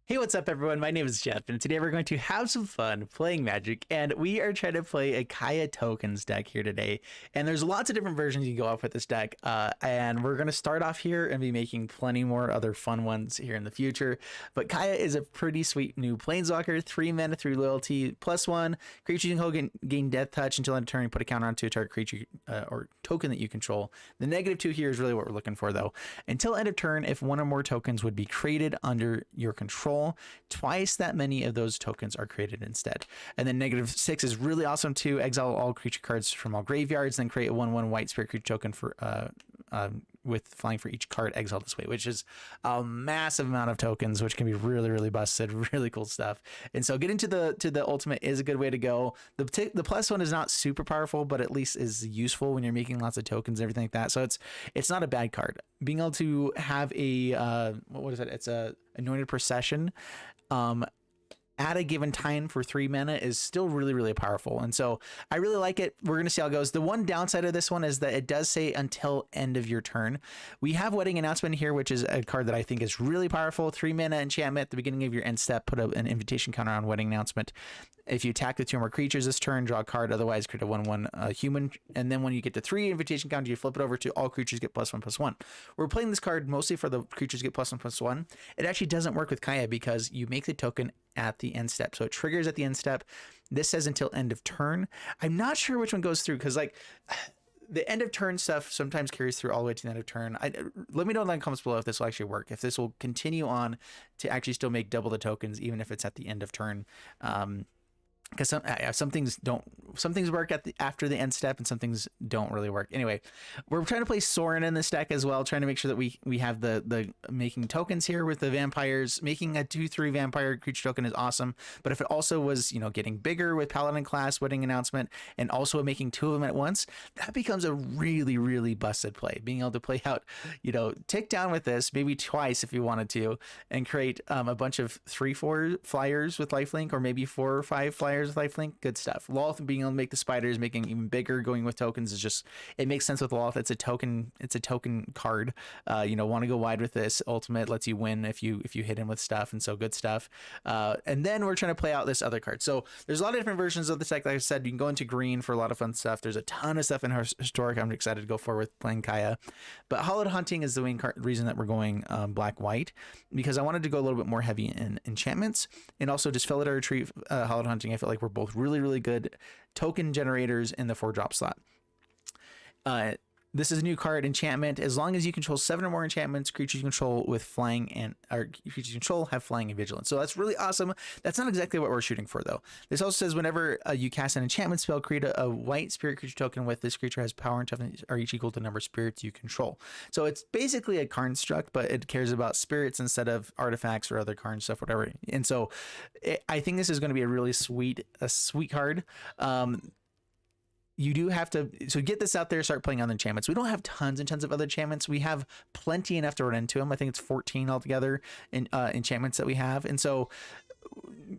Hey, what's up, everyone? My name is Jeff, and today we're going to have some fun playing Magic, and we are trying to play a Kaya Tokens deck here today. And there's lots of different versions you can go off with this deck, and we're going to start off here and be making plenty more other fun ones here in the future. But Kaya is a pretty sweet new Planeswalker, 3 mana, 3 loyalty, +1. Creature you can gain Death Touch until end of turn. Put a counter onto a target creature or token that you control. The -2 here is really what we're looking for, though. Until end of turn, if one or more tokens would be created under your control, twice that many of those tokens are created instead. And then -6 is really awesome too. Exile all creature cards from all graveyards, then create a 1/1 white spirit creature token for with flying for each card exiled this way, which is a massive amount of tokens, which can be really busted, really cool stuff. And so getting to the ultimate is a good way to go. The +1 is not super powerful, but at least is useful when you're making lots of tokens and everything like that. So it's not a bad card. Being able to have a what is it? It's a Anointed Procession at a given time for 3 mana is still really powerful. And so I really like it. We're going to see how it goes. The one downside of this one is that it does say until end of your turn. We have Wedding Announcement here, which is a card that I think is really powerful. 3 mana enchantment at the beginning of your end step. Put an invitation counter on Wedding Announcement. If you attack with 2 or more creatures this turn, draw a card. Otherwise, create a 1/1 human. And then when you get to 3 invitation counter, you flip it over to all creatures get +1/+1. We're playing this card mostly for the creatures get +1/+1. It actually doesn't work with Kaya because you make the token at the end step. So it triggers at the end step. This says until end of turn. I'm not sure which one goes through because like the end of turn stuff sometimes carries through all the way to the end of turn. Let me know in the comments below if this will actually work. If this will continue on to actually still make double the tokens, even if it's at the end of turn. Because some things work after the end step and some things don't really work. Anyway, we're trying to play Sorin in this deck as well, trying to make sure that we have the making tokens here with the vampires. Making a 2/3 vampire creature token is awesome, but if it also was getting bigger with Paladin Class, Wedding Announcement, and also making 2 of them at once, that becomes a really busted play. Being able to play out tick down with this maybe twice if you wanted to, and create a bunch of 3/4 flyers with lifelink, or maybe 4 or 5 flyers with lifelink, good stuff. Lolth being able to make the spiders, making even bigger, going with tokens is just, it makes sense with Lolth. It's a token card. Want to go wide with this. Ultimate lets you win if you hit him with stuff, and so good stuff. And then we're trying to play out this other card. So there's a lot of different versions of the deck. Like I said, you can go into green for a lot of fun stuff. There's a ton of stuff in historic I'm excited to go for with playing Kaya. But Hallowed Haunting is the main reason that we're going black-white, because I wanted to go a little bit more heavy in enchantments, and also just Felidar Retreat, Hallowed Haunting. I feel like we're both really good token generators in the 4-drop slot. This is a new card, enchantment. As long as you control 7 or more enchantments, creatures you control with flying creatures you control have flying and vigilance. So that's really awesome. That's not exactly what we're shooting for, though. This also says whenever you cast an enchantment spell, create a white spirit creature token with this creature has power and toughness are each equal to the number of spirits you control. So it's basically a construct, but it cares about spirits instead of artifacts or other card stuff, whatever. And so I think this is going to be a really sweet card. You do have to get this out there, start playing on the enchantments. We don't have tons and tons of other enchantments. We have plenty enough to run into them. I think it's 14 altogether in enchantments that we have. And so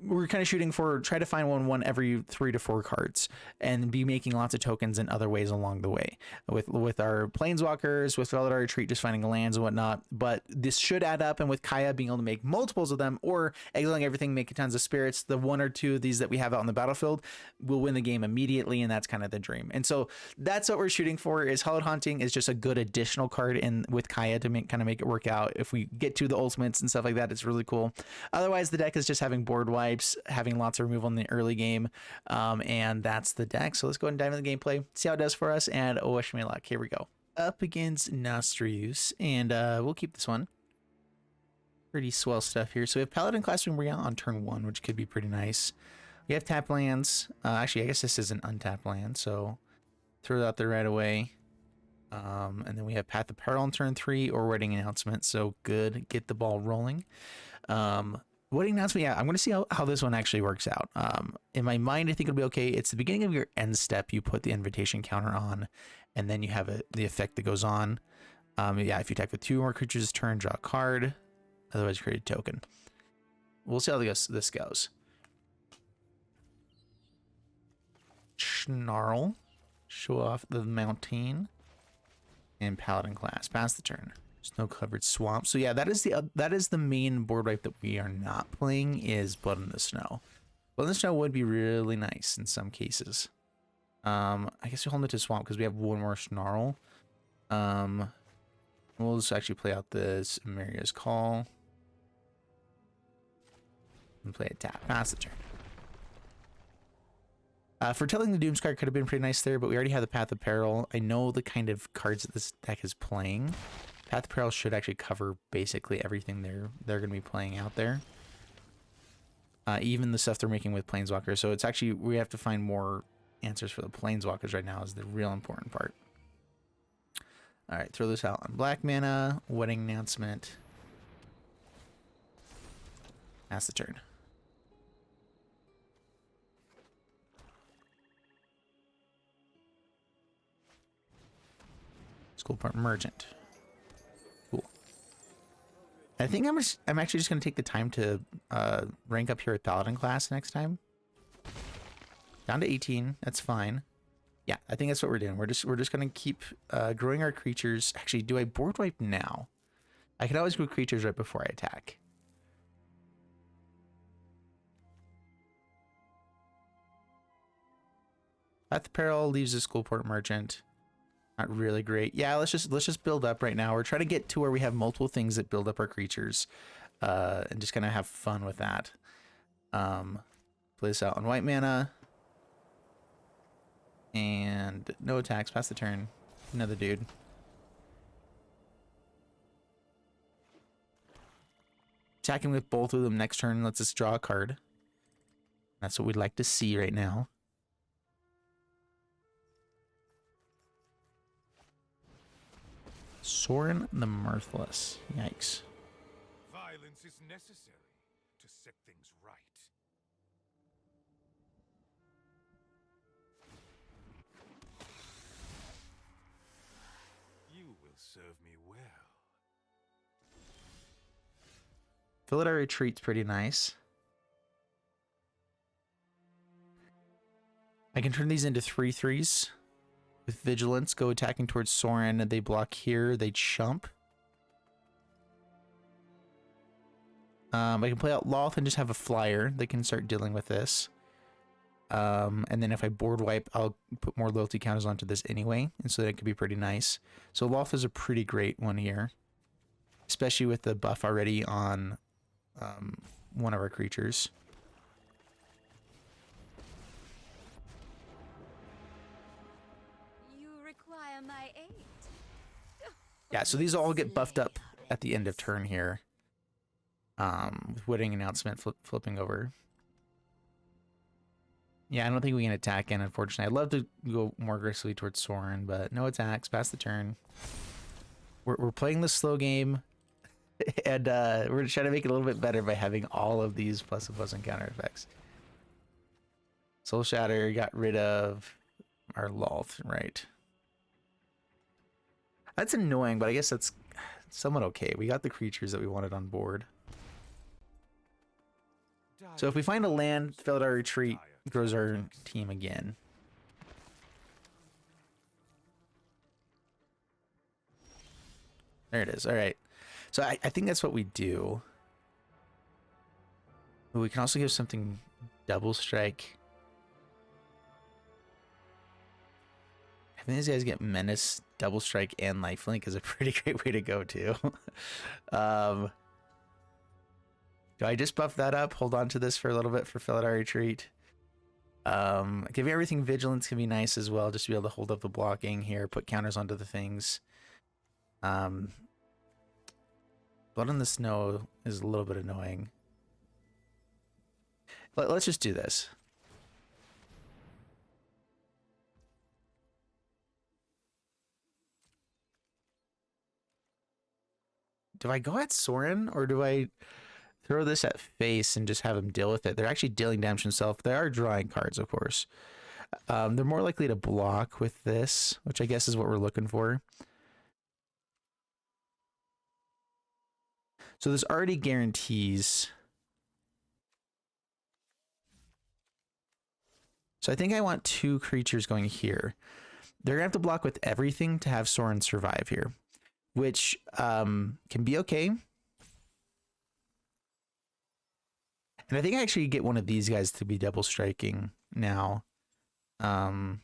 we're kind of shooting for try to find one every 3 to 4 cards, and be making lots of tokens in other ways along the way with our planeswalkers, with Felidar Retreat, just finding lands and whatnot. But this should add up, and with Kaya being able to make multiples of them, or exiling everything, making tons of spirits, the 1 or 2 of these that we have out on the battlefield will win the game immediately, and that's kind of the dream. And so that's what we're shooting for. Is Hallowed Haunting is just a good additional card in with Kaya to make it work out. If we get to the ultimates and stuff like that, it's really cool. Otherwise, the deck is just having board wipes, having lots of removal in the early game, and that's the deck. So let's go ahead and dive into the gameplay, see how it does for us, and wish me luck. Here we go. Up against Nostrius, and we'll keep this one. Pretty swell stuff here. So we have Paladin Class Emeria on turn 1, which could be pretty nice. We have tap lands. Actually, I guess this is an untapped land, so throw it out there right away. And then we have Path of Peril on turn 3, or Wedding Announcement. So good, get the ball rolling. Wedding Announcement, yeah, I'm going to see how this one actually works out. In my mind, I think it'll be okay. It's the beginning of your end step. You put the invitation counter on, and then you have the effect that goes on. Yeah, if you attack with 2 more creatures this turn, draw a card. Otherwise, create a token. We'll see how this goes. Snarl, show off the mountain, and Paladin Class. Pass the turn. Snow-covered swamp. So yeah, that is the main board wipe that we are not playing, is Blood in the Snow. Blood in the Snow would be really nice in some cases. I guess we hold it to swamp because we have one more snarl. We'll just actually play out this Emeria's Call. And play a tap. Pass the turn. Foretelling the Doomskar could have been pretty nice there, but we already have the Path of Peril. I know the kind of cards that this deck is playing. Path of Peril should actually cover basically everything they're going to be playing out there. Even the stuff they're making with Planeswalker. So it's actually, we have to find more answers for the Planeswalkers right now is the real important part. All right, throw this out on black mana. Wedding Announcement. Pass the turn. Skullport Merchant. Cool. I think I'm actually just going to take the time to rank up here at Paladin Class next time. Down to 18. That's fine. Yeah, I think that's what we're doing. We're just going to keep growing our creatures. Actually, do I board wipe now? I can always grow creatures right before I attack. Path of Peril leaves the Skullport Merchant. Not really great. Yeah, let's just build up right now. We're trying to get to where we have multiple things that build up our creatures, and just kind of have fun with that. Play this out on white mana, and no attacks. Pass the turn. Another dude. Attacking with both of them next turn lets us draw a card. That's what we'd like to see right now. Sorin the Mirthless. Yikes. Violence is necessary to set things right. You will serve me well. Felidar Retreat's pretty nice. I can turn these into 3/3s. With Vigilance, go attacking towards Sorin. They block here. They chump. I can play out Lolth and just have a flyer. They can start dealing with this. And then if I board wipe, I'll put more loyalty counters onto this anyway. And so that could be pretty nice. So Lolth is a pretty great one here. Especially with the buff already on one of our creatures. My aid. Yeah, so these all get buffed up at the end of turn here. With Wedding Announcement flipping over. Yeah, I don't think we can attack in, unfortunately. I'd love to go more aggressively towards Sorin, but no attacks. Pass the turn. We're playing the slow game, and we're trying to make it a little bit better by having all of these plus and plus and counter effects. Soul Shatter got rid of our Lolth, right? That's annoying, but I guess that's somewhat okay. We got the creatures that we wanted on board. So if we find a land, Felidar Retreat grows our team again. There it is. All right. So I think that's what we do. But we can also give something double strike. I think these guys get Menace, Double Strike, and Lifelink is a pretty great way to go too. Do I just buff that up? Hold on to this for a little bit for Felidar Retreat. Giving everything Vigilance can be nice as well, just to be able to hold up the blocking here, put counters onto the things. Blood in the Snow is a little bit annoying. Let's just do this. Do I go at Sorin, or do I throw this at face and just have him deal with it? They're actually dealing damage himself. They are drawing cards, of course. They're more likely to block with this, which I guess is what we're looking for. So this already guarantees. So I think I want two creatures going here. They're going to have to block with everything to have Sorin survive here. which can be okay. And I think I actually get one of these guys to be double striking now. Yeah,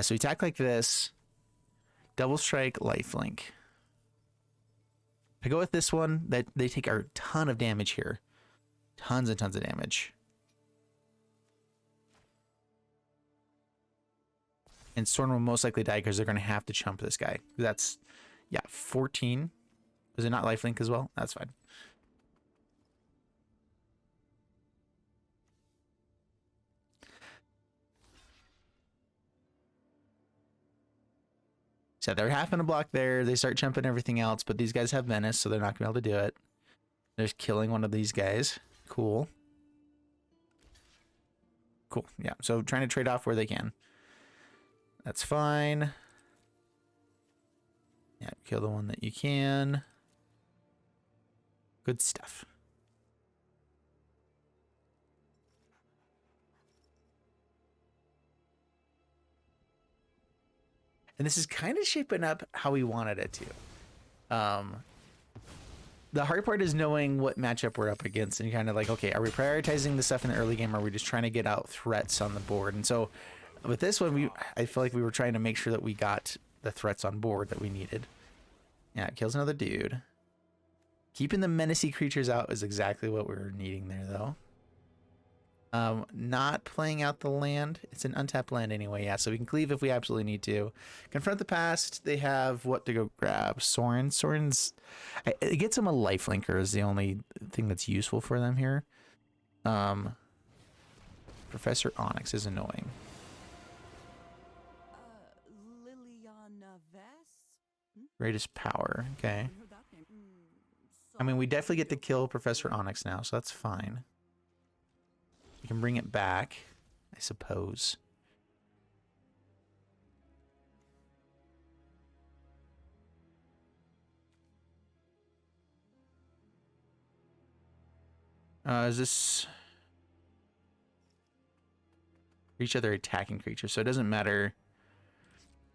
so we attack like this. Double strike, lifelink. I go with this one, that they take a ton of damage here. Tons and tons of damage. And Sorin will most likely die because they're going to have to chump this guy. That's, yeah, 14. Is it not lifelink as well? That's fine. So they're having to block there. They start chumping everything else, but these guys have menace, so they're not going to be able to do it. They're just killing one of these guys. Cool. Cool. Yeah. So trying to trade off where they can. That's fine. Yeah. Kill the one that you can. Good stuff. And this is kind of shaping up how we wanted it to. The hard part is knowing what matchup we're up against and kind of like, okay, are we prioritizing the stuff in the early game or are we just trying to get out threats on the board? And so with this one, I feel like we were trying to make sure that we got the threats on board that we needed. Yeah, it kills another dude. Keeping the menacey creatures out is exactly what we were needing there, though. Not playing out the land. It's an untapped land anyway, yeah, so we can cleave if we absolutely need to. Confront the past. They have what to go grab. Sorin's... It gets them a lifelinker is the only thing that's useful for them here. Professor Onyx is annoying. Greatest power. Okay. I mean, we definitely get to kill Professor Onyx now, so that's fine. We can bring it back, I suppose. Is this... For each other attacking creature, so it doesn't matter.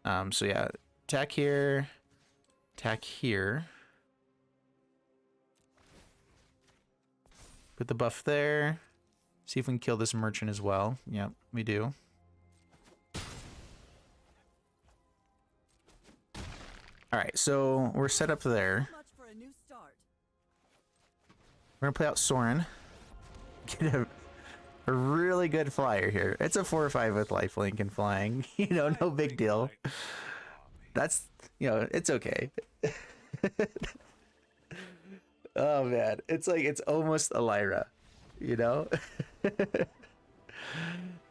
So yeah, attack here, attack here. Put the buff there. See if we can kill this merchant as well. Yep, we do. All right, so we're set up there. We're gonna play out Sorin. Get a really good flyer here. It's a 4/5 with lifelink and flying. You know, no big deal. That's, you know, it's okay. Oh man, it's like it's almost a Lyra, you know.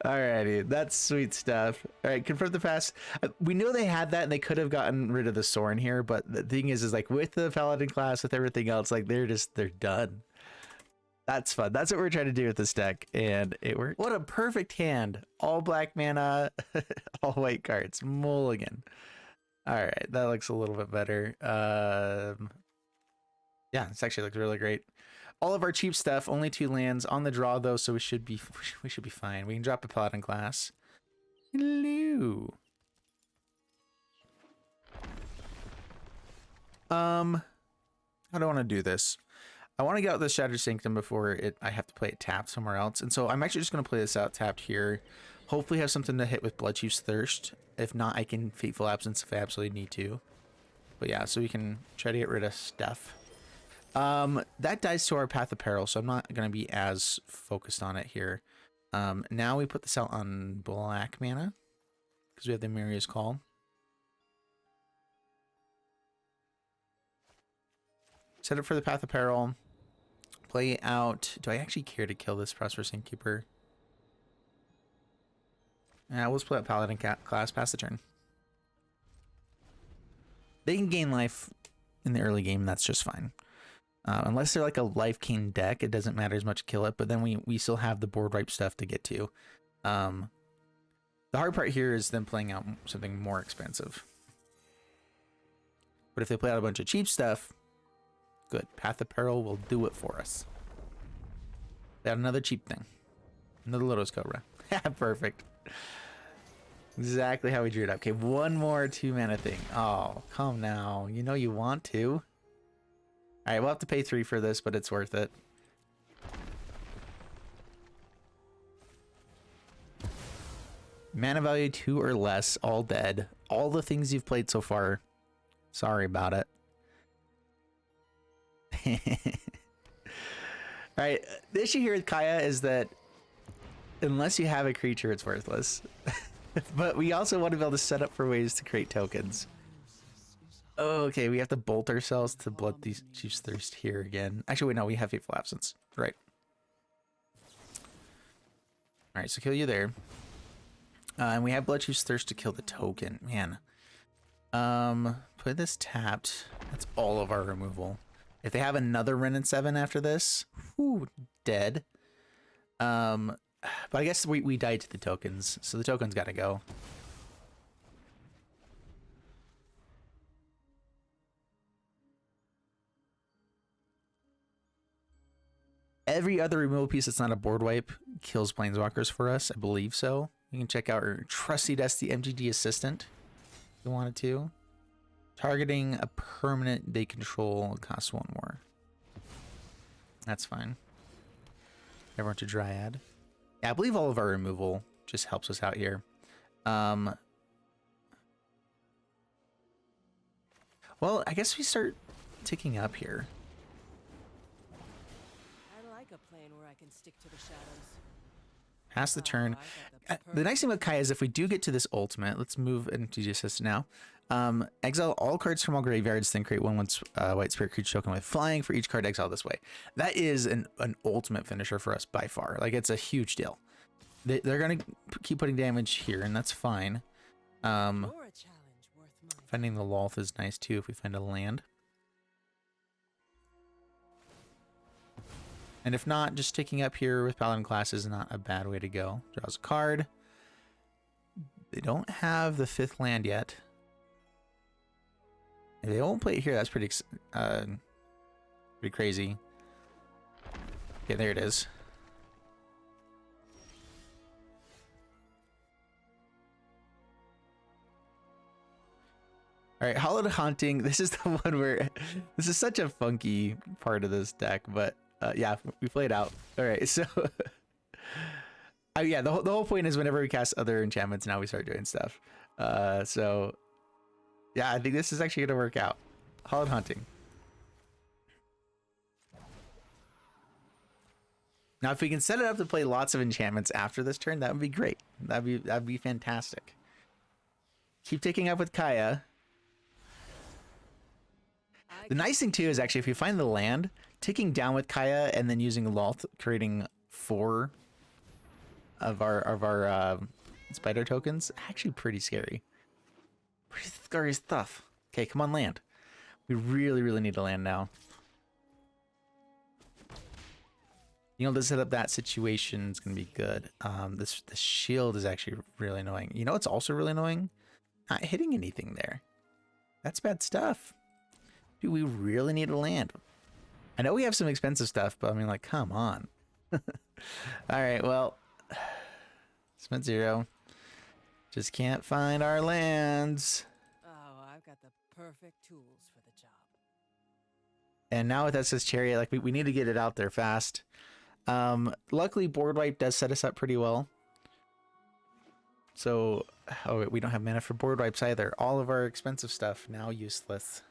Alrighty, that's sweet stuff. All right, confirm the past. We know they had that and they could have gotten rid of the Sorin here, but the thing is like with the Paladin class, with everything else, like they're done. That's fun. That's what we're trying to do with this deck, and it worked. What a perfect hand. All black mana, all white cards. Mulligan. All right, that looks a little bit better. Yeah, this actually looks really great. All of our cheap stuff, only 2 lands on the draw though, so we should be fine. We can drop a Paladin class. Hello. How do I want to do this? I want to get out the Shattered Sanctum before I have to play it tapped somewhere else, and so I'm actually just going to play this out tapped here. Hopefully have something to hit with Bloodchief's Thirst. If not, I can Fateful Absence if I absolutely need to. But yeah, so we can try to get rid of stuff. That dies to our Path of Peril, so I'm not going to be as focused on it here. Now we put this out on black mana, because we have the Emeria's Call. Set up for the Path of Peril. Play out... Do I actually care to kill this Prosperous Innkeeper? Yeah, we'll just play out Paladin Class, pass the turn. They can gain life in the early game, that's just fine. Unless they're like a Life King deck, it doesn't matter as much kill it, but then we still have the board wipe stuff to get to. The hard part here is them playing out something more expensive. But if they play out a bunch of cheap stuff, good. Path of Peril will do it for us. They got another cheap thing. Another Lotus Cobra. Perfect. Exactly how we drew it up. Okay, one more 2-mana thing. Oh, come now. You know you want to. Alright, we'll have to pay 3 for this, but it's worth it. Mana value 2 or less, all dead. All the things you've played so far. Sorry about it. Alright, the issue here with Kaya is that unless you have a creature, it's worthless. But we also want to be able to set up for ways to create tokens. Oh, okay, we have to bolt ourselves to Bloodchief's Thirst here again. Actually, wait, no, we have Fateful Absence. Right. Alright, so kill you there. And we have Bloodchief's Thirst to kill the token. Man. Put this tapped. That's all of our removal. If they have another Wrenn and 7 after this, whew, dead. But I guess we died to the tokens, so the tokens gotta go. Every other removal piece that's not a board wipe kills planeswalkers for us, I believe so. You can check out our trusty dusty MTG assistant if you wanted to. Targeting a permanent they control costs 1 more. That's fine. Everyone to Dryad. Yeah, I believe all of our removal just helps us out here. Well, I guess we start ticking up here. I like a plane where I can stick to the shadows. Pass the turn. The nice thing about Kai is if we do get to this ultimate, let's move into assist now. Exile all cards from all graveyards, then create 1/1 white spirit creature token with flying for each card exiled this way. That is an ultimate finisher for us by far. Like, it's a huge deal. They're gonna keep putting damage here, and that's fine. Finding the Lolth is nice too if we find a land. And if not, just sticking up here with Paladin Class is not a bad way to go. Draws a card. They don't have the 5th land yet. If they won't play it here, that's pretty crazy. Yeah, there it is. All right, Hallowed Haunting. This is the one where this is such a funky part of this deck, but yeah, we played out. All right, so yeah, the whole point is whenever we cast other enchantments, now we start doing stuff. So yeah, I think this is actually gonna work out. Hallowed Haunting. Now, if we can set it up to play lots of enchantments after this turn, that would be great. That'd be fantastic. Keep taking up with Kaya. The nice thing too is actually if you find the land, ticking down with Kaya and then using Lolth, creating 4 of our spider tokens, actually pretty scary. Pretty scary stuff. Okay, come on, land. We really need a land now. You know, to set up that situation is gonna be good. The shield is actually really annoying. You know what's also really annoying? Not hitting anything there. That's bad stuff. Dude, we really need a land. I know we have some expensive stuff, but I mean, like, come on. All right, well, spent 0. Just can't find our lands. Oh, I've got the perfect tools for the job. And now with SS Chariot, like, we need to get it out there fast. Luckily, board wipe does set us up pretty well. So, oh, wait, we don't have mana for board wipes either. All of our expensive stuff now useless.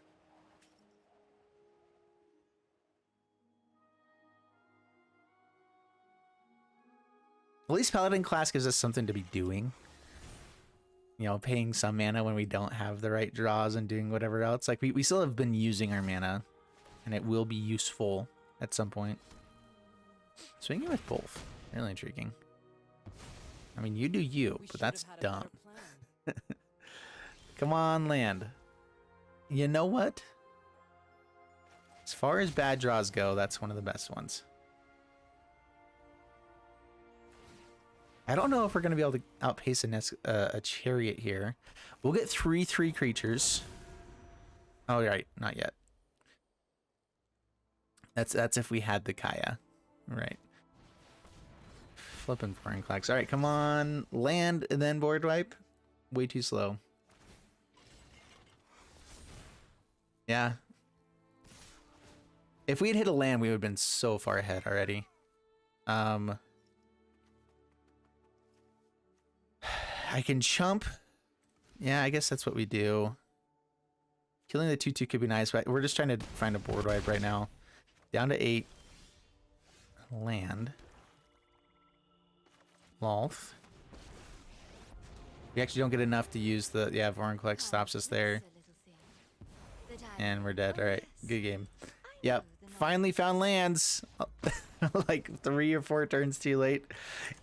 At least Paladin Class gives us something to be doing. You know, paying some mana when we don't have the right draws and doing whatever else. Like, we still have been using our mana, and it will be useful at some point. Swinging with both. Really intriguing. I mean, you do you, but that's dumb. Come on, land. You know what? As far as bad draws go, that's one of the best ones. I don't know if we're going to be able to outpace a chariot here. We'll get 3/3 creatures. Oh, right. Not yet. That's if we had the Kaya. Right. Flipping Foreign Clacks. All right, come on. Land and then board wipe. way too slow. Yeah. If we had hit a land, we would have been so far ahead already. I can chump. Yeah, I guess that's what we do. Killing the 2/2 could be nice, but we're just trying to find a board wipe right now. Down to 8. Land. Lolth. We actually don't get enough to use the... Yeah, Vorinclex stops us there. And we're dead. Alright, good game. Yep, finally found lands. Like 3 or 4 turns too late.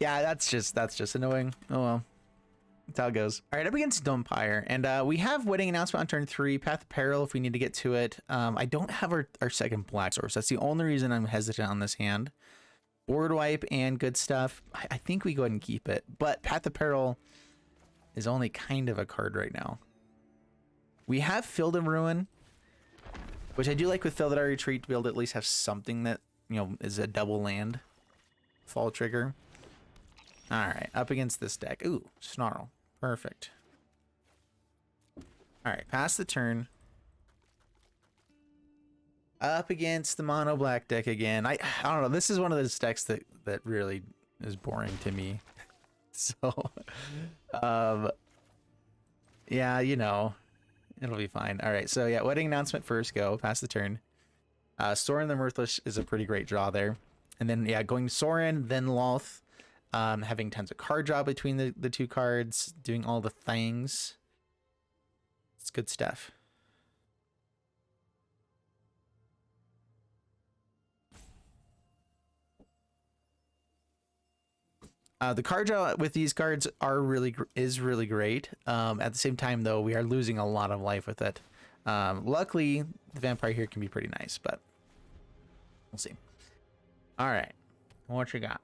Yeah, that's just annoying. Oh well. That's how it goes. All right, up against Dumpire, and we have Wedding Announcement on turn 3, Path of Peril if we need to get to it. I don't have our second black source. That's the only reason I'm hesitant on this hand. Board wipe and good stuff. I think we go ahead and keep it, but Path of Peril is only kind of a card right now. We have Field of Ruin, which I do like with Felidar Retreat to be able to at least have something that, you know, is a double land fall trigger. All right, up against this deck. Ooh, Snarl. Perfect. All right, pass the turn. Up against the mono black deck again. I don't know. This is one of those decks that really is boring to me. So, yeah, you know, it'll be fine. All right, so yeah, Wedding Announcement first, go. Pass the turn. Sorin the Mirthless is a pretty great draw there. And then, yeah, going Sorin, then Lolth. Having tons of card draw between the 2 cards, doing all the things. It's good stuff. The card draw with these cards is really great. At the same time, though, we are losing a lot of life with it. Luckily, the vampire here can be pretty nice, but we'll see. All right, what you got?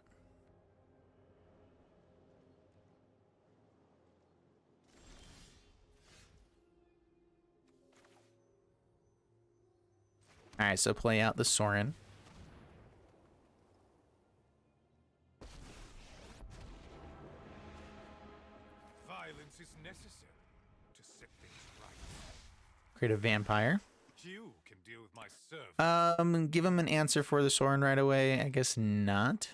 All right, so play out the Sorin. Violence is necessary to set things right. Create a vampire. You can deal with my servant. Give him an answer for the Sorin right away. I guess not.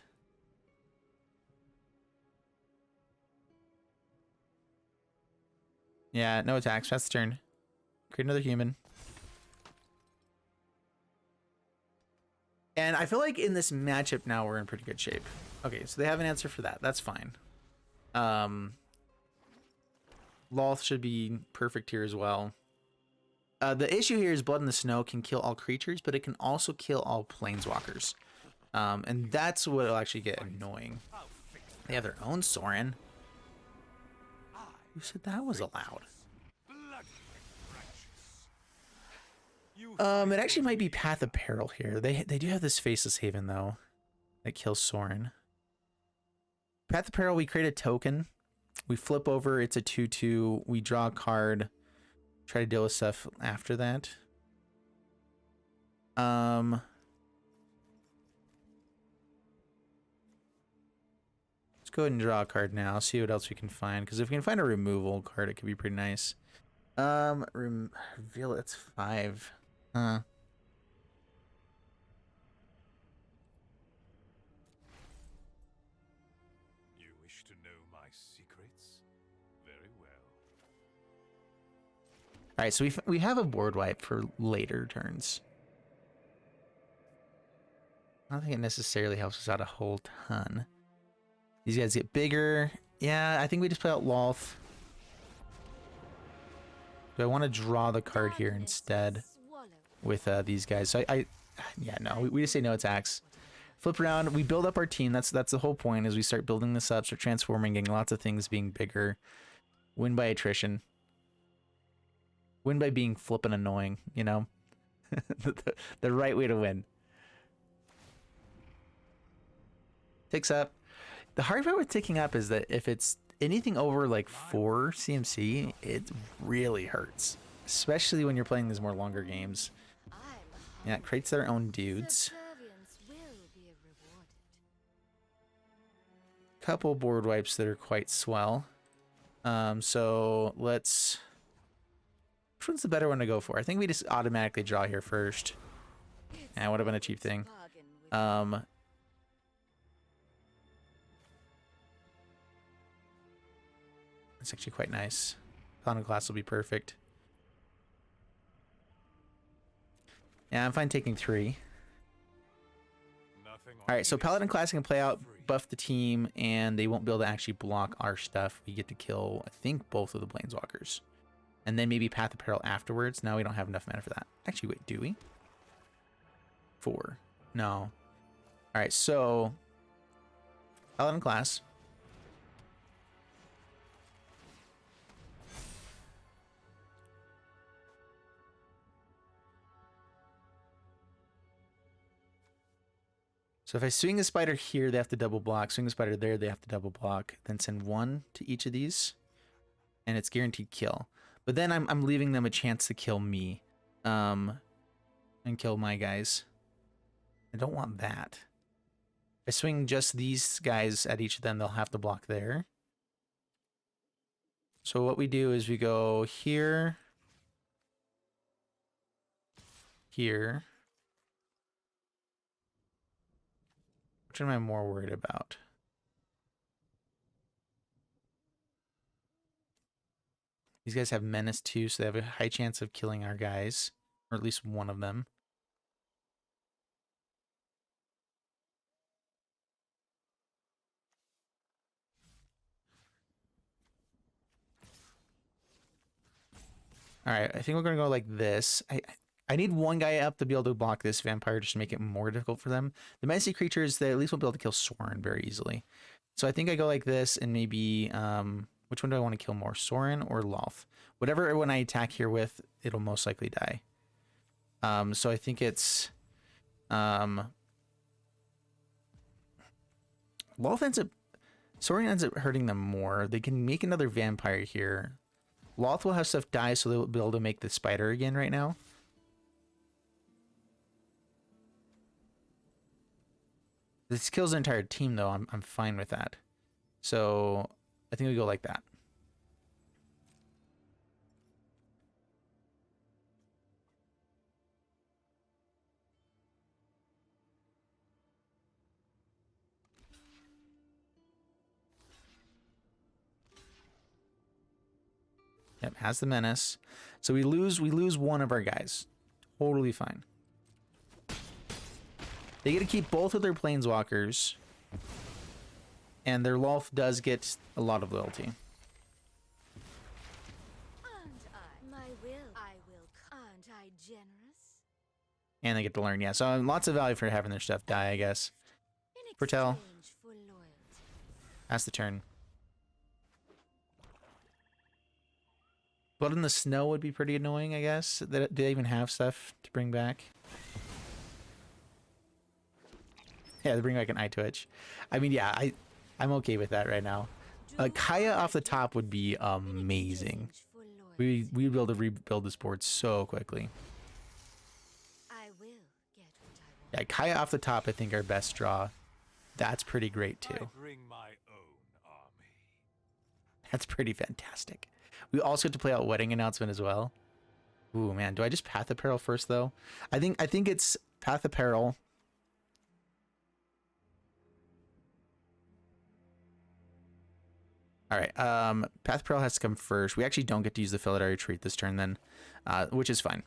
Yeah, no attacks. Pass the turn. Create another human. And I feel like in this matchup now we're in pretty good shape. Okay, so they have an answer for that. That's fine. Lolth should be perfect here as well. The issue here is Blood in the Snow can kill all creatures, but it can also kill all planeswalkers. And that's what will actually get annoying. They have their own Sorin. Who said that was allowed? It actually might be Path of Peril here. They do have this Faceless Haven though, that kills Sorin. Path of Peril, we create a token. We flip over, it's a 2/2. We draw a card. Try to deal with stuff after that. Let's go ahead and draw a card now. See what else we can find. Because if we can find a removal card, it could be pretty nice. Reveal it's 5. Huh. You wish to know my secrets? Very well. All right, so we have a board wipe for later turns. I don't think it necessarily helps us out a whole ton. These guys get bigger. Yeah, I think we just play out Lolth. Do I want to draw the card here instead with these guys? So yeah, no, we just say no attacks. Flip around, we build up our team. That's the whole point, is we start building this up, start transforming, getting lots of things being bigger. Win by attrition. Win by being flippin' annoying, you know? the right way to win. Ticks up. The hard part with ticking up is that if it's anything over like 4 CMC, it really hurts. Especially when you're playing these more longer games. Yeah, it creates their own dudes. Couple board wipes that are quite swell. So let's... Which one's the better one to go for? I think we just automatically draw here first. Yeah, would have been a cheap thing. It's actually quite nice. Paladin Class will be perfect. Yeah, I'm fine taking 3. Alright, so Paladin Class can play out, buff the team, and they won't be able to actually block our stuff. We get to kill, I think, both of the Planeswalkers. And then maybe Path of Peril afterwards. Now we don't have enough mana for that. Actually, wait, do we? 4. No. Alright, so... Paladin Class. So if I swing a spider here, they have to double block. Swing a spider there, they have to double block. Then send 1 to each of these. And it's guaranteed kill. But then I'm leaving them a chance to kill me. And kill my guys. I don't want that. If I swing just these guys at each of them, they'll have to block there. So what we do is we go here. Here. Which one am I more worried about? These guys have Menace too, so they have a high chance of killing our guys. Or at least one of them. Alright, I think we're going to go like this. I need one guy up to be able to block this vampire just to make it more difficult for them. The Menacing creatures, they at least won't be able to kill Sorin very easily. So I think I go like this and maybe... which one do I want to kill more? Sorin or Lolth? Whatever one I attack here with, it'll most likely die. So I think it's... Lolth ends up... Sorin ends up hurting them more. They can make another vampire here. Lolth will have stuff die, so they'll be able to make the spider again right now. This kills the entire team, though. I'm fine with that. So I think we go like that. Yep, has the menace. So we lose one of our guys. Totally fine. They get to keep both of their planeswalkers. And their Lolth does get a lot of loyalty. And they get to learn, yeah. So lots of value for having their stuff die, I guess. Foretell. That's the turn. Blood in the Snow would be pretty annoying, I guess. Do they even have stuff to bring back? Yeah, they bring back an Eye Twitch. I mean, yeah, I'm okay with that right now. Kaya off the top would be amazing. We'd be able to rebuild this board so quickly. Yeah, Kaya off the top, I think our best draw. That's pretty great too. That's pretty fantastic. We also get to play out Wedding Announcement as well. Ooh, man, do I just Path of Peril first though? I think it's Path of Peril. All right, Path of Peril has to come first. We actually don't get to use the Felidar Retreat this turn then, which is fine.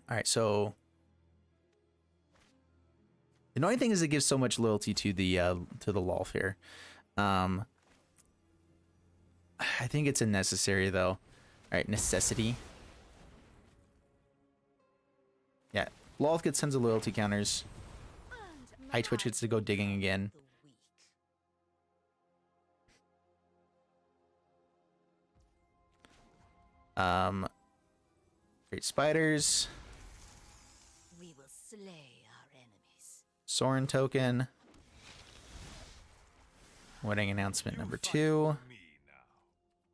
All right, so the annoying thing is it gives so much loyalty to the Lolth here. I think it's a necessary though. All right, necessity. Yeah, Lolth gets tons of loyalty counters. Eye Twitch gets to go digging again. Great spiders. We will slay our enemies. Sorin token. Wedding Announcement number 2.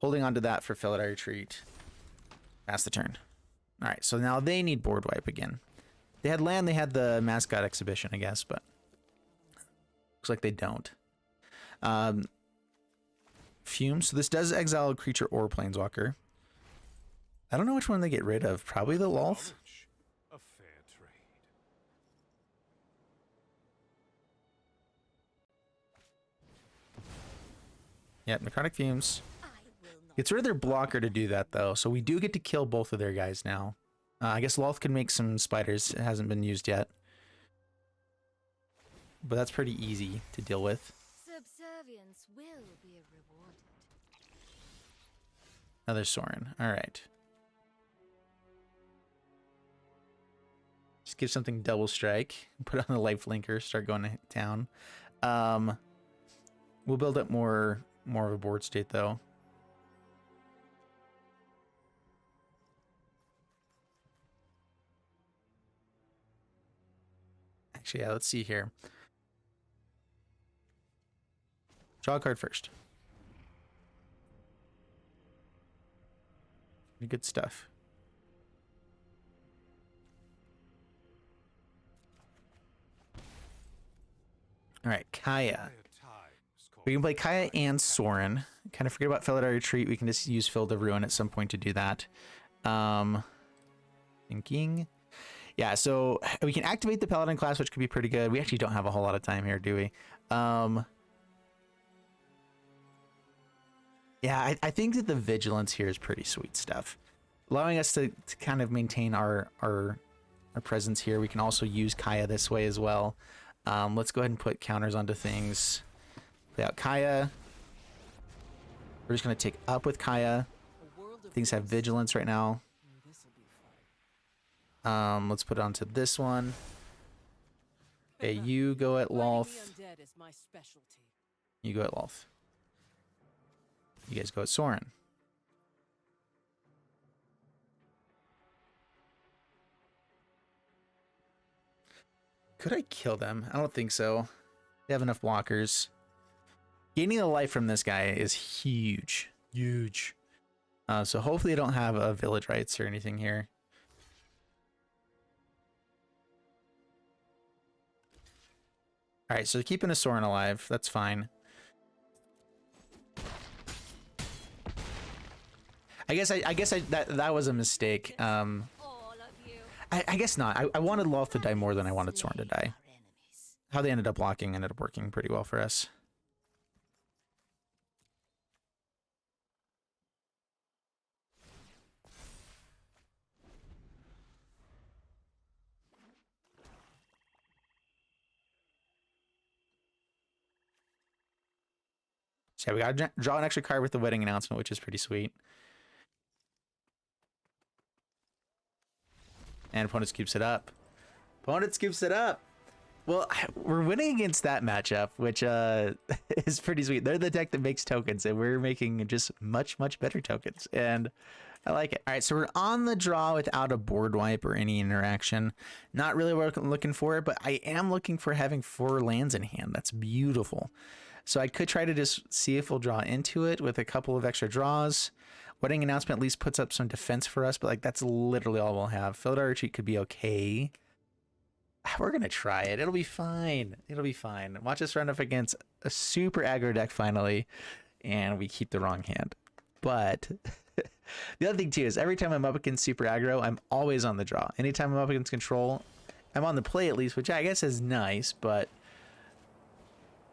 Holding on to that for Felidar Retreat. That's the turn. All right, so now they need board wipe again. They had land, they had the mascot exhibition, I guess, but looks like they don't. Fume. So this does exile a creature or planeswalker. I don't know which one they get rid of. Probably the Lolth. A fair trade. Yep, Necrotic Fumes. I will not. Gets rid of their blocker to do that, though. So we do get to kill both of their guys now. I guess Lolth can make some spiders. It hasn't been used yet. But that's pretty easy to deal with. Subservience will be rewarded. Another Sorin. All right. Just give something double strike. Put on the life linker. Start going to town. We'll build up more of a board state, though. Actually, yeah, let's see here. Draw a card first. Pretty good stuff. All right, Kaya. We can play Kaya and Sorin. Kind of forget about Felidar Retreat. We can just use Field of Ruin at some point to do that. Thinking. Yeah, so we can activate the Paladin class, which could be pretty good. We actually don't have a whole lot of time here, do we? Yeah, I think that the Vigilance here is pretty sweet stuff. Allowing us to kind of maintain our presence here. We can also use Kaya this way as well. Let's go ahead and put counters onto things. Play out Kaya. We're just going to take up with Kaya. Things have Vigilance right now. Let's put it onto this one. Okay, you go at Lolth. You go at Lolth. You guys go at Sorin. Could I kill them? I don't think so. They have enough blockers. Gaining a life from this guy is huge. Huge. So hopefully they don't have a village rights or anything here. All right, so keeping a Sorin alive, that's fine. I guess that was a mistake. All of you. I guess not. I wanted Lolth to die more than I wanted Sorin to die. Our enemies. How they ended up blocking ended up working pretty well for us. So yeah, we gotta draw an extra card with the wedding announcement, which is pretty sweet. And opponent scoops it up. Opponent scoops it up. Well, we're winning against that matchup, which is pretty sweet. They're the deck that makes tokens, and we're making just much better tokens, and I like it. All right, so we're on the draw without a board wipe or any interaction. Not really what I'm looking for, but I am looking for having 4 lands in hand. That's beautiful. So I could try to just see if we'll draw into it with a couple of extra draws. Wedding announcement at least puts up some defense for us, but like that's literally all we'll have. Felidar Retreat could be okay. We're going to try it. It'll be fine. It'll be fine. Watch us run up against a super aggro deck finally, and we keep the wrong hand. But the other thing too is every time I'm up against super aggro, I'm always on the draw. Anytime I'm up against control, I'm on the play at least, which I guess is nice, but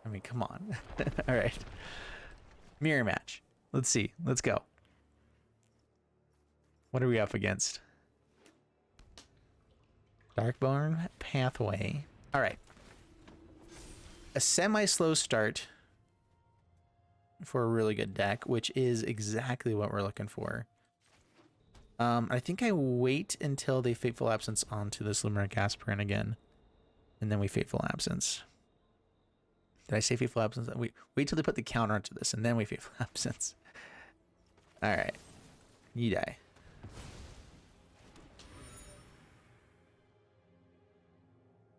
I mean, come on. All right. Mirror match. Let's see. Let's go. What are we up against? Darkborn Pathway. All right. A semi-slow start for a really good deck, which is exactly what we're looking for. I think I wait until they Fateful Absence onto this Luminary Gasperin again, and then we Fateful Absence. Did I say Fateful Absence? Wait till they put the counter onto this, and then we Fateful Absence. All right. You die.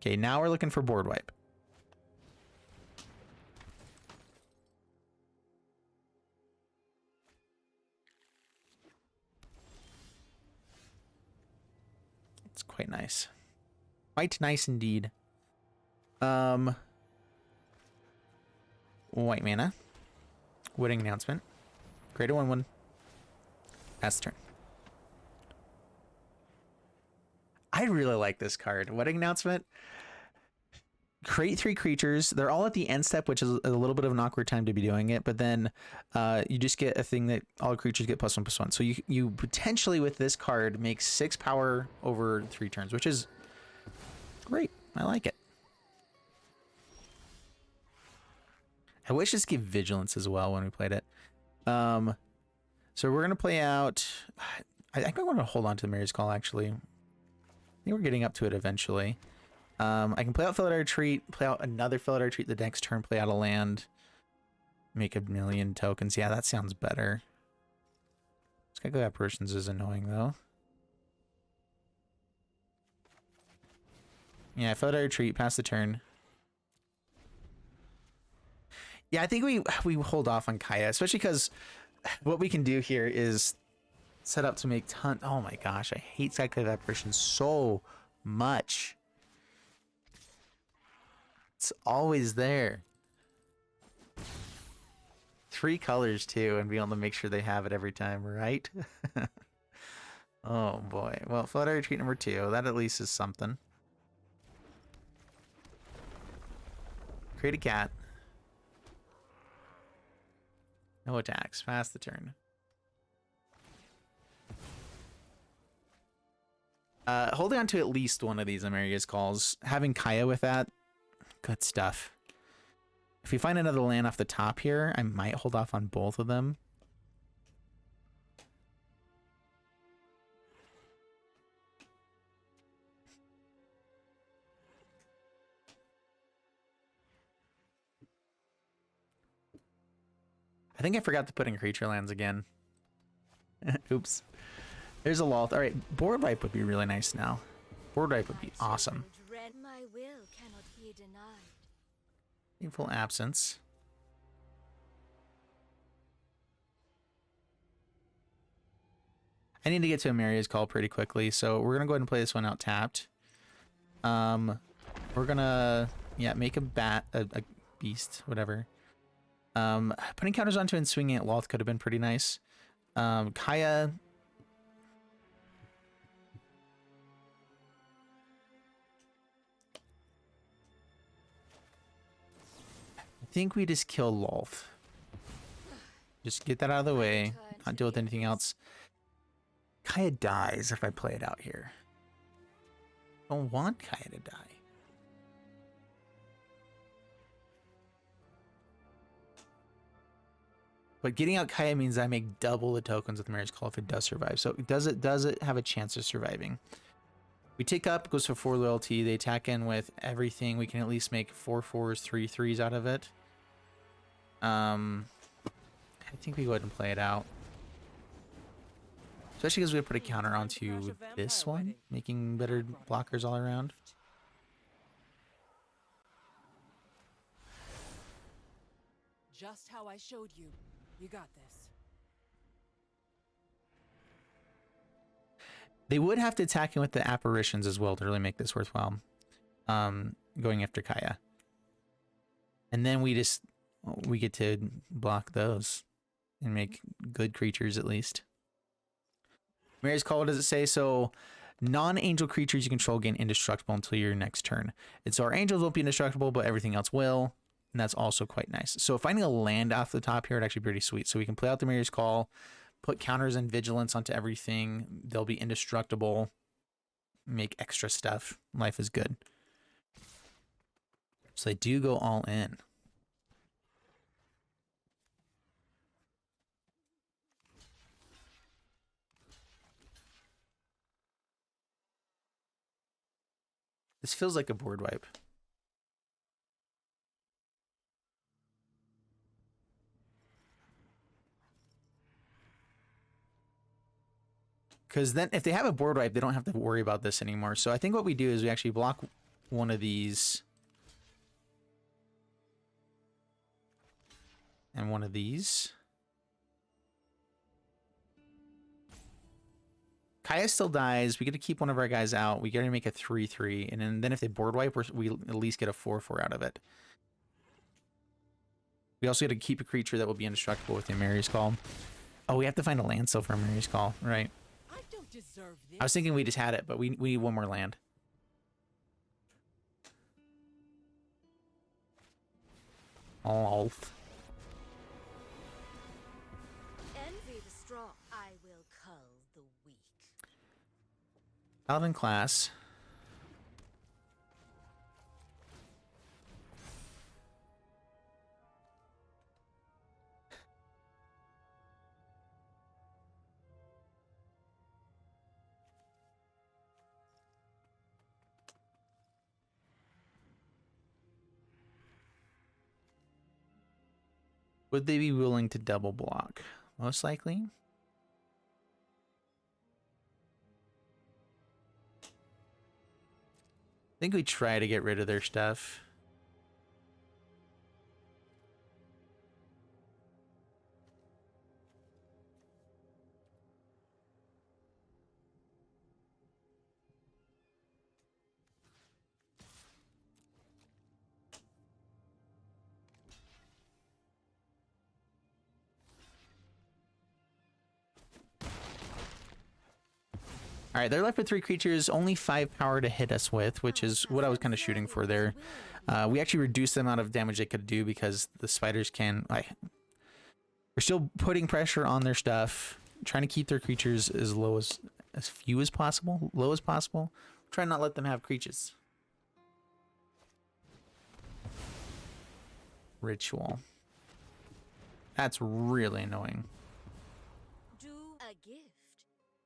Okay, now we're looking for board wipe. It's quite nice. Quite nice indeed. White mana. Wedding announcement. Create a 1/1. Pass the turn. I really like this card. Wedding Announcement. Create 3 creatures. They're all at the end step, which is a little bit of an awkward time to be doing it. But then you just get a thing that all creatures get +1/+1. So you potentially with this card make 6 power over 3 turns, which is great. I like it. I wish this gave Vigilance as well when we played it. So we're gonna play out. I think I want to hold on to the Emeria's Call actually. I think we're getting up to it eventually. I can play out Felidar Retreat, play out another Felidar Retreat the next turn, play out a land, make 1,000,000 tokens. Yeah, that sounds better. Skyclave Apparitions is annoying though. Yeah, Felidar Retreat, pass the turn. Yeah, I think we hold off on Kaya, especially because what we can do here is set up to make ton. Oh my gosh, I hate Skyclave Apparitions so much. It's always there. 3 colors too, and be able to make sure they have it every time, right? Oh boy. Well, Felidar Retreat number 2. That at least is something. Create a cat. No attacks. Pass the turn. Holding on to at least one of these Emeria's Calls. Having Kaya with that. Good stuff. If we find another land off the top here, I might hold off on both of them. I think I forgot to put in creature lands again. Oops. There's a Lolth. All right, board wipe would be really nice now. Board wipe would be awesome. My will cannot be denied. Fateful Absence. I need to get to Emeria's Call pretty quickly, so we're gonna go ahead and play this one out tapped. We're gonna make a beast, whatever. Putting counters onto and swinging at Lolth could have been pretty nice. Kaya. I think we just kill Lolth. Just get that out of the way. Not deal with anything else. Kaya dies if I play it out here. I don't want Kaya to die. But getting out Kaya means I make double the tokens with Emeria's Call if it does survive. So does it have a chance of surviving? We take up, goes for 4 loyalty. They attack in with everything. We can at least make 4 4s, 3 3s out of it. I think we go ahead and play it out. Especially because we put a counter onto this one, making better blockers all around. Just how I showed you. You got this. They would have to attack in with the apparitions as well to really make this worthwhile. Going after Kaya. And then we get to block those and make good creatures at least. Emeria's Call, what does it say? So non-angel creatures you control gain indestructible until your next turn. And so our angels won't be indestructible, but everything else will. And that's also quite nice. So finding a land off the top here would actually be pretty sweet. So we can play out the Emeria's Call, put counters and vigilance onto everything. They'll be indestructible. Make extra stuff. Life is good. So they do go all in. This feels like a board wipe. Because then if they have a board wipe, they don't have to worry about this anymore. So I think what we do is we actually block one of these. And one of these. Kaya still dies. We get to keep one of our guys out. We get to make a 3/3. And then if they board wipe, we at least get a 4/4 out of it. We also get to keep a creature that will be indestructible with the Emeria's Call. Oh, we have to find a land still for Emeria's Call, right? I don't deserve this. I was thinking we just had it, but we need one more land. Lolth. Envy the strong. I will cull the weak. Paladin Class. Would they be willing to double block? Most likely. I think we try to get rid of their stuff. All right, they're left with 3 creatures, only 5 power to hit us with, which is what I was kind of shooting for there. We actually reduced the amount of damage they could do because the spiders can... we're still putting pressure on their stuff, trying to keep their creatures as low as few as possible, low as possible. Try not let them have creatures. Ritual. That's really annoying. Do a gift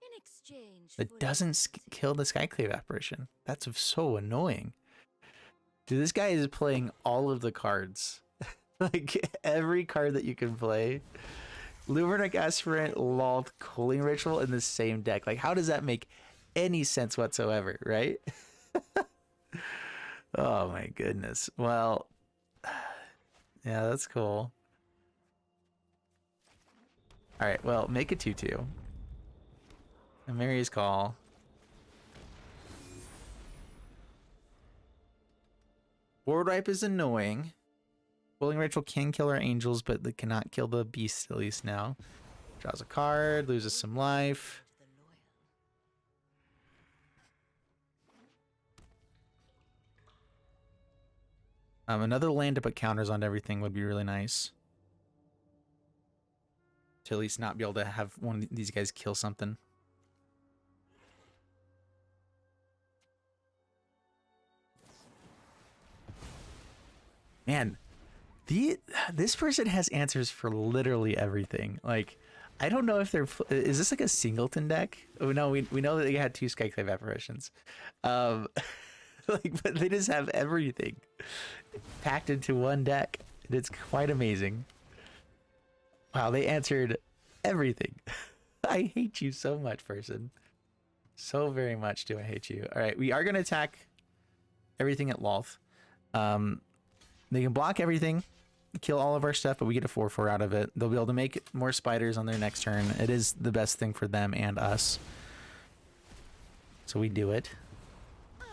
in exchange. It for doesn't kill the Skyclave apparition. That's so annoying. Dude, this guy is playing all of the cards. Like every card that you can play. Luminarch Aspirant, Lolth, Cooling Ritual in the same deck. Like, how does that make any sense whatsoever, right? Oh my goodness. Well, yeah, that's cool. All right, well, make a 2/2. Emeria's Call. Board Wipe is annoying. Cooling Ritual can kill our angels, but they cannot kill the beasts at least now. Draws a card, loses some life. Another land to put counters on everything would be really nice. To at least not be able to have one of these guys kill something. Man, this person has answers for literally everything. Like, I don't know if they're... Is this like a singleton deck? Oh, no, we know that they had 2 Skyclave apparitions. Like, but they just have everything packed into one deck. And it's quite amazing. Wow, they answered everything. I hate you so much, person. So very much do I hate you. All right, we are going to attack everything at Lolth. They can block everything, kill all of our stuff, but we get a 4/4 out of it. They'll be able to make more spiders on their next turn. It is the best thing for them and us. So we do it. Aren't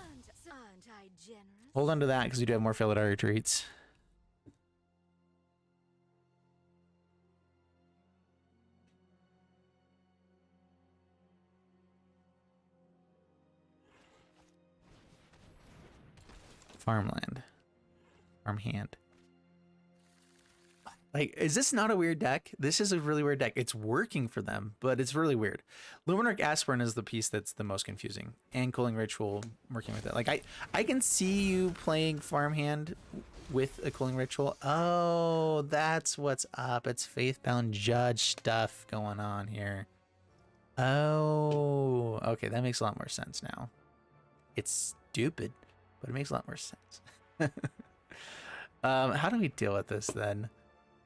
I generous? Hold on to that because we do have more Felidar Retreats. Farmland. Farmhand. Like, is this not a weird deck? This is a really weird deck. It's working for them, but it's really weird. Luminarch Aspirant is the piece that's the most confusing. And Cooling Ritual working with it. Like, I can see you playing Farmhand with a Cooling Ritual. Oh, that's what's up. It's Faithbound Judge stuff going on here. Oh, okay. That makes a lot more sense now. It's stupid, but it makes a lot more sense. How do we deal with this then?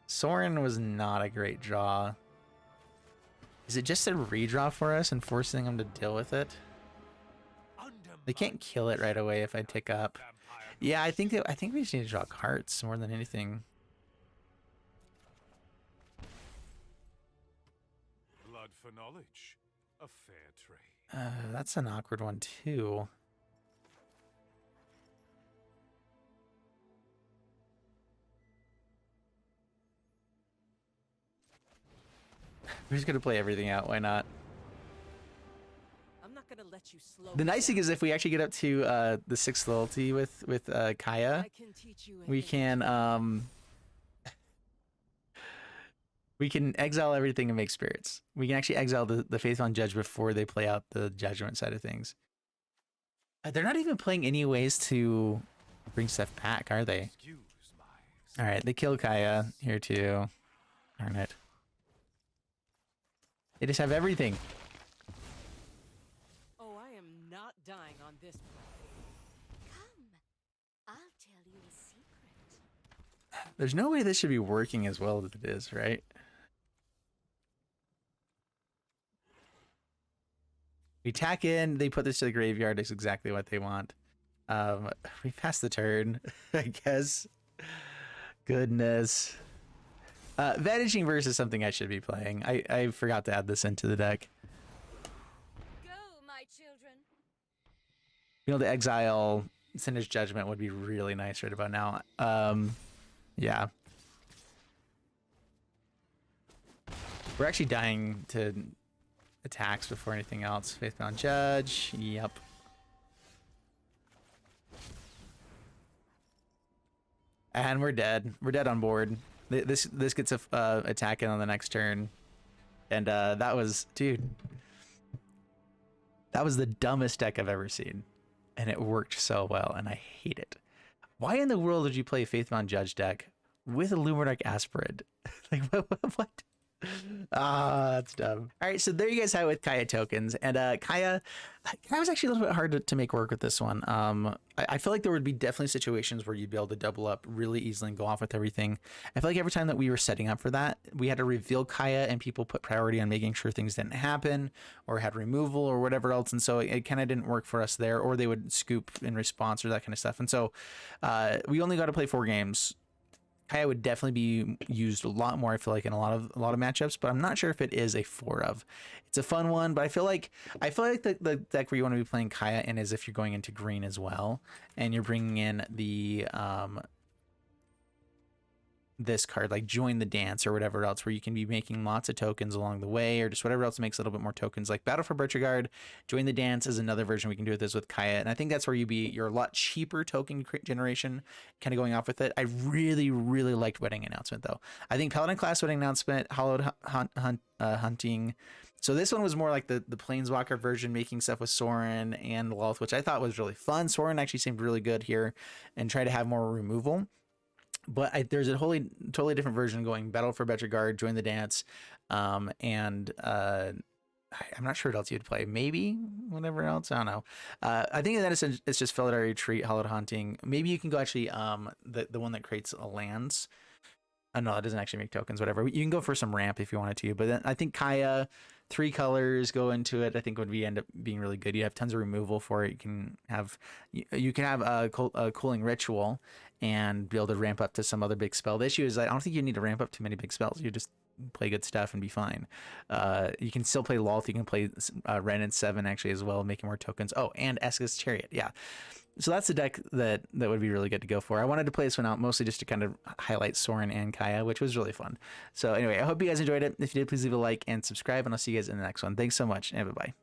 Sorin was not a great draw. Is it just a redraw for us and forcing them to deal with it? They can't kill it right away if I tick up. Yeah, I think we just need to draw cards more than anything. Blood for knowledge, a fair trade. That's an awkward one too. We're just gonna play everything out. Why not? I'm not gonna let you slow The me nice thing down. is if we actually get up to the 6th loyalty with Kaya, I can teach you a we thing or can we can exile everything and make spirits. We can actually exile the Faithful Judge before they play out the judgment side of things. They're not even playing any ways to bring stuff back, are they? Excuse my All right, they kill Kaya here too. Darn it. They just have everything. Oh, I am not dying on this play. Come. I'll tell you a secret. There's no way this should be working as well as it is, right? We tack in, they put this to the graveyard. It's exactly what they want. We pass the turn, I guess. Goodness. Vanishing Verse is something I should be playing. I forgot to add this into the deck. Go, my children. Being able to exile Sinner's Judgment would be really nice right about now. Yeah. We're actually dying to attacks before anything else. Faithbound Judge. Yep. And we're dead. We're dead on board. This gets a attacking on the next turn. And that was, dude. That was the dumbest deck I've ever seen. And it worked so well, and I hate it. Why in the world would you play a Faithbound Judge deck with a Luminarch Aspirant? Like, what? That's dumb. All right, so there you guys have it with Kaya tokens. And Kaya was actually a little bit hard to make work with this one. I feel like there would be definitely situations where you'd be able to double up really easily and go off with everything. I feel like every time that we were setting up for that, we had to reveal Kaya and people put priority on making sure things didn't happen or had removal or whatever else. And so it kind of didn't work for us there, or they would scoop in response or that kind of stuff. And so we only got to play 4 games. Kaya would definitely be used a lot more, I feel like, in a lot of matchups, but I'm not sure if it is a 4 of. It's a fun one, but I feel like the deck where you want to be playing Kaya in is if you're going into green as well, and you're bringing in the this card, like Join the Dance or whatever else, where you can be making lots of tokens along the way, or just whatever else makes a little bit more tokens, like Battle for Bertrigard. Join the Dance is another version we can do with this with Kaya, and I think that's where you're a lot cheaper token generation, kind of going off with it. I really liked Wedding Announcement though. I think Paladin Class Wedding Announcement, Hallowed Haunting. So this one was more like the Planeswalker version, making stuff with Sorin and Lolth, which I thought was really fun. Sorin actually seemed really good here, and try to have more removal. But there's a totally different version going Battle for Bertrigard, Join the Dance, and I'm not sure what else you'd play. Maybe whatever else. I don't know. I think that it's just Felidar Retreat, Hallowed Haunting. Maybe you can go actually the one that creates lands. No, it doesn't actually make tokens. Whatever. You can go for some ramp if you wanted to. But then I think Kaya, 3 colors go into it. I think would end up being really good. You have tons of removal for it. You can have a cooling ritual and be able to ramp up to some other big spell. The issue is I don't think you need to ramp up too many big spells. You just play good stuff and be fine. You can still play Lolth. You can play Ren and 7 actually as well, making more tokens. Oh, and Eska's Chariot. Yeah. So that's the deck that would be really good to go for. I wanted to play this one out mostly just to kind of highlight Sorin and Kaya, which was really fun. So anyway, I hope you guys enjoyed it. If you did, please leave a like and subscribe, and I'll see you guys in the next one. Thanks so much, and bye-bye.